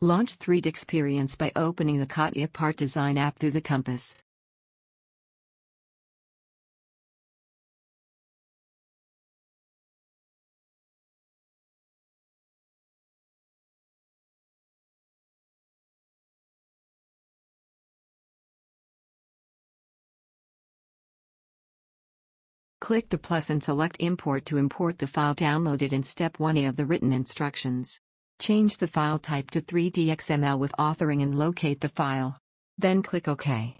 Launch 3D Experience by opening the CATIA Part Design app through the compass. Click the plus and select Import to import the file downloaded in Step 1A of the written instructions. Change the file type to 3D XML with authoring and locate the file. Then click OK.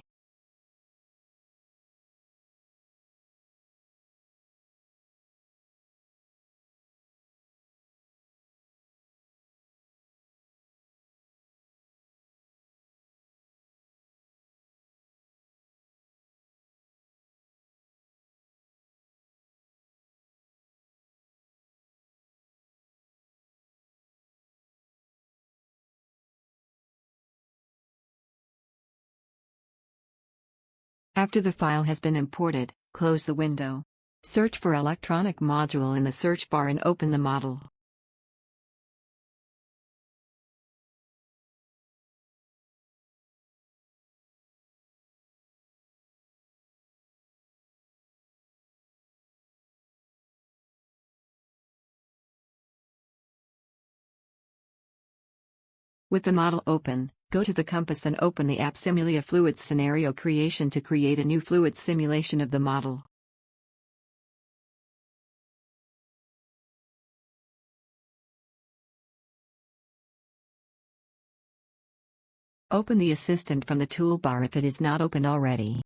After the file has been imported, close the window. Search for electronic module in the search bar and open the model. With the model open, go to the compass and open the app Simulia Fluids Scenario Creation to create a new fluid simulation of the model. Open the assistant from the toolbar if it is not opened already.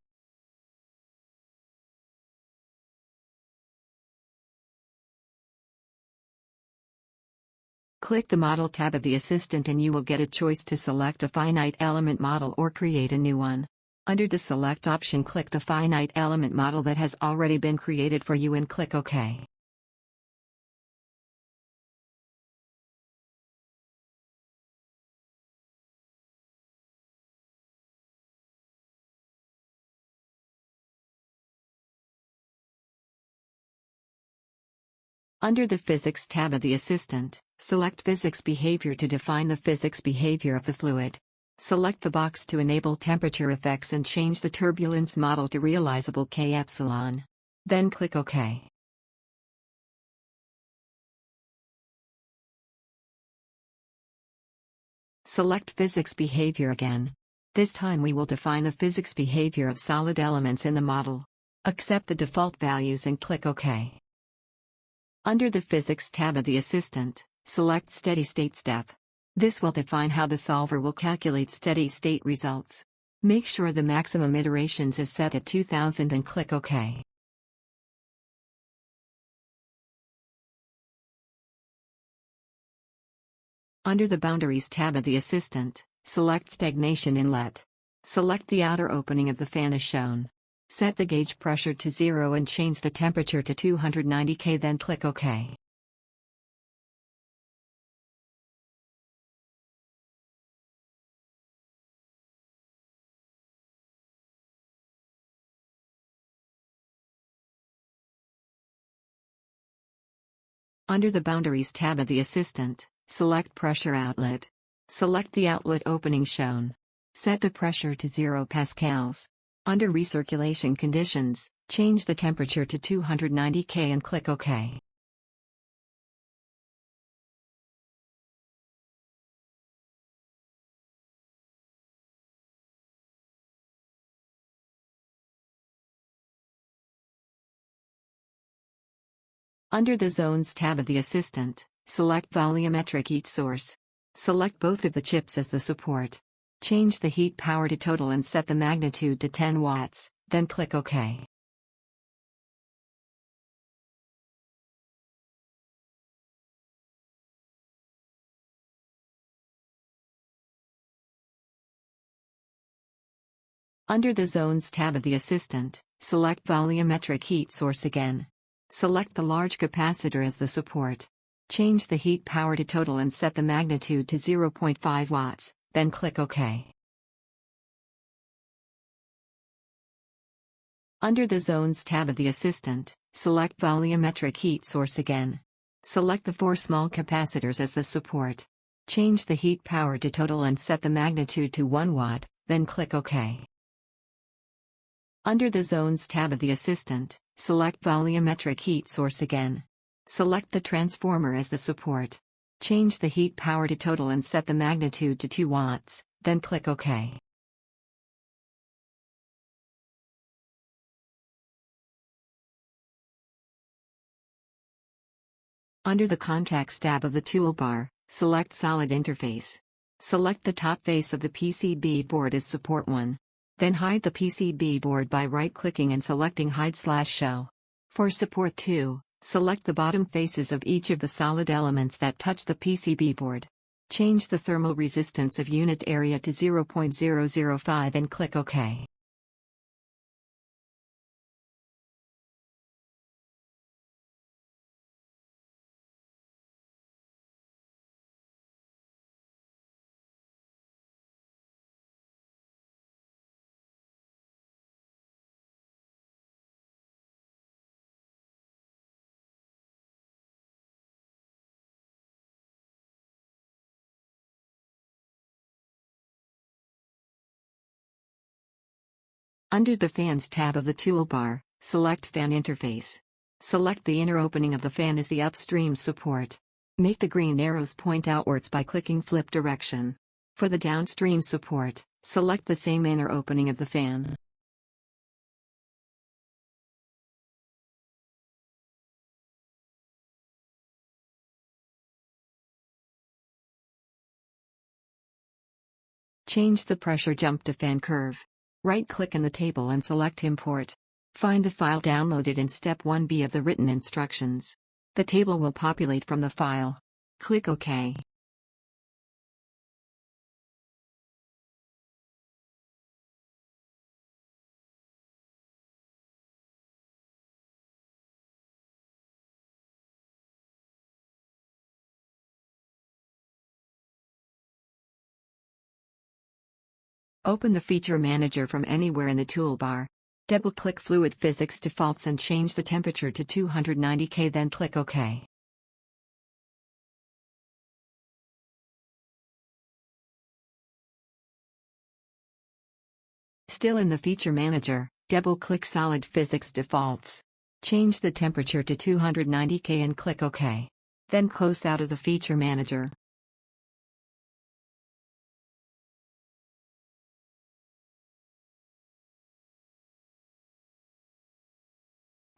Click the Model tab of the assistant and you will get a choice to select a finite element model or create a new one. Under the Select option, click the finite element model that has already been created for you and click OK. Under the Physics tab of the assistant, select Physics Behavior to define the physics behavior of the fluid. Select the box to enable temperature effects and change the turbulence model to realizable K epsilon. Then click OK. Select Physics Behavior again. This time we will define the physics behavior of solid elements in the model. Accept the default values and click OK. Under the Physics tab of the assistant, select Steady State step. This will define how the solver will calculate steady state results. Make sure the maximum iterations is set at 2000 and click OK. Under the Boundaries tab of the assistant, select Stagnation Inlet. Select the outer opening of the fan as shown. Set the gauge pressure to 0 and change the temperature to 290 K, then click OK. Under the Boundaries tab of the assistant, select Pressure Outlet. Select the outlet opening shown. Set the pressure to 0 pascals. Under Recirculation Conditions, change the temperature to 290 K and click OK. Under the Zones tab of the assistant, select Volumetric Heat Source. Select both of the chips as the support. Change the heat power to total and set the magnitude to 10 watts, then click OK. Under the Zones tab of the assistant, select Volumetric Heat Source again. Select the large capacitor as the support. Change the heat power to total and set the magnitude to 0.5 watts, then click OK. Under the Zones tab of the assistant, select Volumetric Heat Source again. Select the 4 small capacitors as the support. Change the heat power to total and set the magnitude to 1 watt, then click OK. Under the Zones tab of the Assistant, select Volumetric Heat Source again. Select the transformer as the support. Change the heat power to total and set the magnitude to 2 watts, then click OK. Under the Contacts tab of the toolbar, select Solid Interface. Select the top face of the PCB board as Support 1. Then hide the PCB board by right-clicking and selecting Hide/Show. For Support 2, select the bottom faces of each of the solid elements that touch the PCB board. Change the thermal resistance of unit area to 0.005 and click OK. Under the Fans tab of the toolbar, select Fan Interface. Select the inner opening of the fan as the upstream support. Make the green arrows point outwards by clicking Flip Direction. For the downstream support, select the same inner opening of the fan. Change the pressure jump to fan curve. Right-click in the table and select Import. Find the file downloaded in Step 1B of the written instructions. The table will populate from the file. Click OK. Open the Feature Manager from anywhere in the toolbar. Double-click Fluid Physics Defaults and change the temperature to 290 K, then click OK. Still in the Feature Manager, double-click Solid Physics Defaults. Change the temperature to 290 K and click OK. Then close out of the Feature Manager.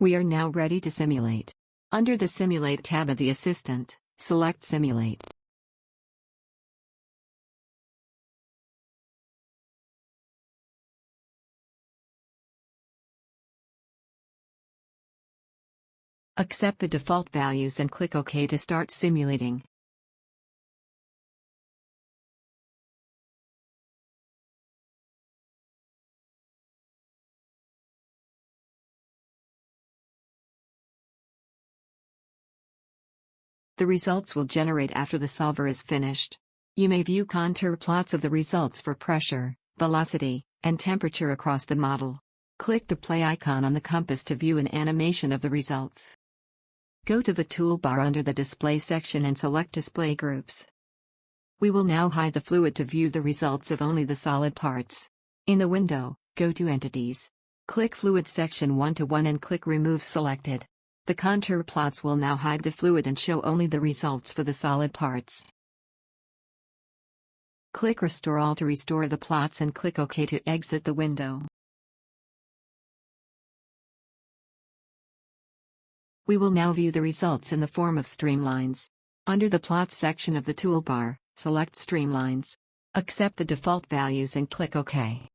We are now ready to simulate. Under the Simulate tab of the Assistant, select Simulate. Accept the default values and click OK to start simulating. The results will generate after the solver is finished. You may view contour plots of the results for pressure, velocity, and temperature across the model. Click the play icon on the compass to view an animation of the results. Go to the toolbar under the Display section and select Display Groups. We will now hide the fluid to view the results of only the solid parts. In the window, go to Entities. Click Fluid Section 1-1 and click Remove Selected. The contour plots will now hide the fluid and show only the results for the solid parts. Click Restore All to restore the plots and click OK to exit the window. We will now view the results in the form of streamlines. Under the Plots section of the toolbar, select Streamlines. Accept the default values and click OK.